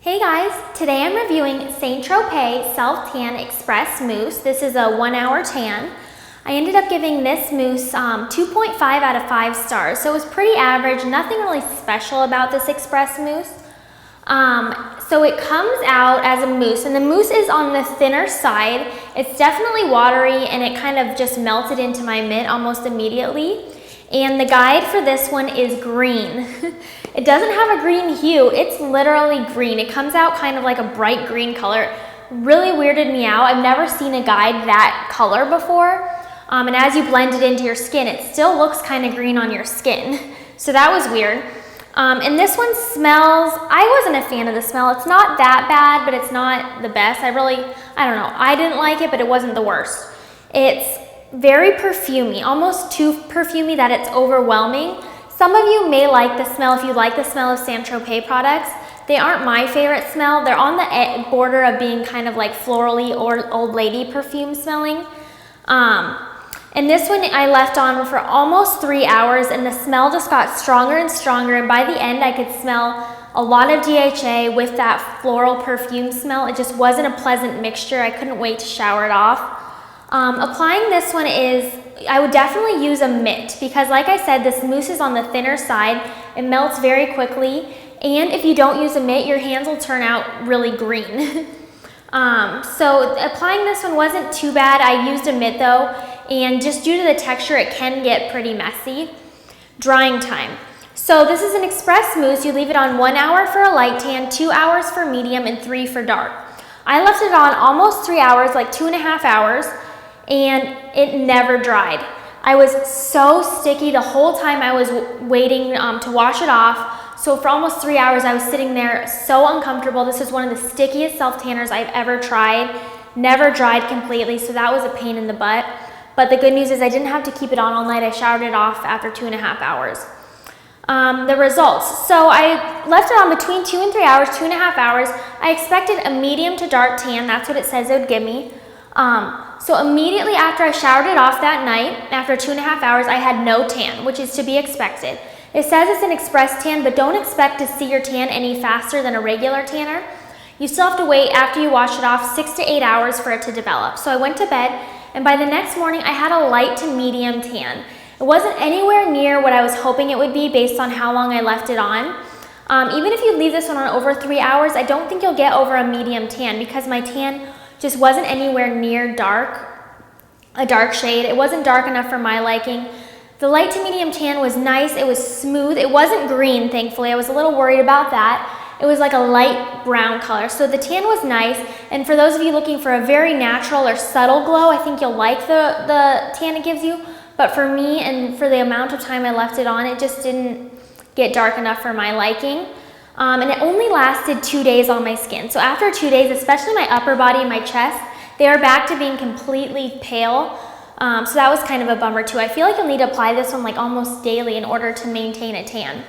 Hey guys, today I'm reviewing Tropez Self Tan Express Mousse. This is a 1 hour tan. I ended up giving this mousse 2.5 out of 5 stars, so it was pretty average, nothing really special about this Express Mousse. So it comes out as a mousse, and the mousse is on the thinner side. It's definitely watery, and it kind of just melted into my mitt almost immediately. And the guide for this one is green. It doesn't have a green hue, it's literally green. It comes out kind of like a bright green color. Really weirded me out. I've never seen a guide that color before. And as you blend it into your skin, it still looks kind of green on your skin. So that was weird. And this one smells, I wasn't a fan of the smell. It's not that bad, but it's not the best. I don't know. I didn't like it, but it wasn't the worst. It's very perfumey, almost too perfumey that it's overwhelming. Some of you may like the smell if you like the smell of Tropez products. They aren't my favorite smell. They're on the border of being kind of like florally or old lady perfume smelling. And this one I left on for almost 3 hours, and the smell just got stronger and stronger, and by the end I could smell a lot of DHA with that floral perfume smell. It just wasn't a pleasant mixture. I couldn't wait to shower it off. Applying this one I would definitely use a mitt, because like I said, this mousse is on the thinner side. It melts very quickly, and if you don't use a mitt, your hands will turn out really green. So applying this one wasn't too bad. I used a mitt though, and just due to the texture, it can get pretty messy. Drying time. So this is an express mousse. You leave it on 1 hour for a light tan, 2 hours for medium, and 3 for dark. I left it on almost 3 hours, like 2.5 hours. And it never dried. I was so sticky the whole time I was waiting to wash it off. So for almost 3 hours, I was sitting there so uncomfortable. This is one of the stickiest self-tanners I've ever tried. Never dried completely, so that was a pain in the butt. But the good news is I didn't have to keep it on all night. I showered it off after 2.5 hours. The results. So I left it on between 2 and 3 hours, 2.5 hours. I expected a medium to dark tan. That's what it says it would give me. So immediately after I showered it off that night, after 2.5 hours, I had no tan, which is to be expected. It says it's an express tan, but don't expect to see your tan any faster than a regular tanner. You still have to wait after you wash it off 6 to 8 hours for it to develop. So I went to bed, and by the next morning, I had a light to medium tan. It wasn't anywhere near what I was hoping it would be based on how long I left it on. Even if you leave this one on over 3 hours, I don't think you'll get over a medium tan, because my tan just wasn't anywhere near a dark shade. It wasn't dark enough for my liking. The light to medium tan was nice. It was smooth. It wasn't green, thankfully. I was a little worried about that. It was like a light brown color. So the tan was nice. And for those of you looking for a very natural or subtle glow, I think you'll like the tan it gives you. But for me, and for the amount of time I left it on, it just didn't get dark enough for my liking. And it only lasted 2 days on my skin. So after 2 days, especially my upper body and my chest, they are back to being completely pale. So that was kind of a bummer too. I feel like you'll need to apply this one like almost daily in order to maintain a tan.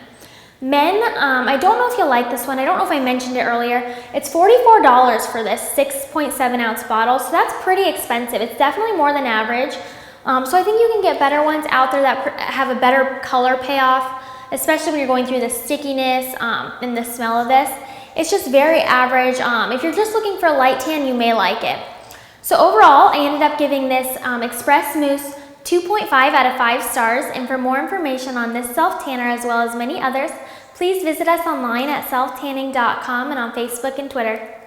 Men, I don't know if you'll like this one. I don't know if I mentioned it earlier. It's $44 for this 6.7 ounce bottle. So that's pretty expensive. It's definitely more than average. So I think you can get better ones out there that have a better color payoff, especially when you're going through the stickiness and the smell of this. It's just very average. If you're just looking for a light tan, you may like it. So overall, I ended up giving this Express Mousse 2.5 out of 5 stars. And for more information on this self-tanner as well as many others, please visit us online at SelfTanning.com and on Facebook and Twitter.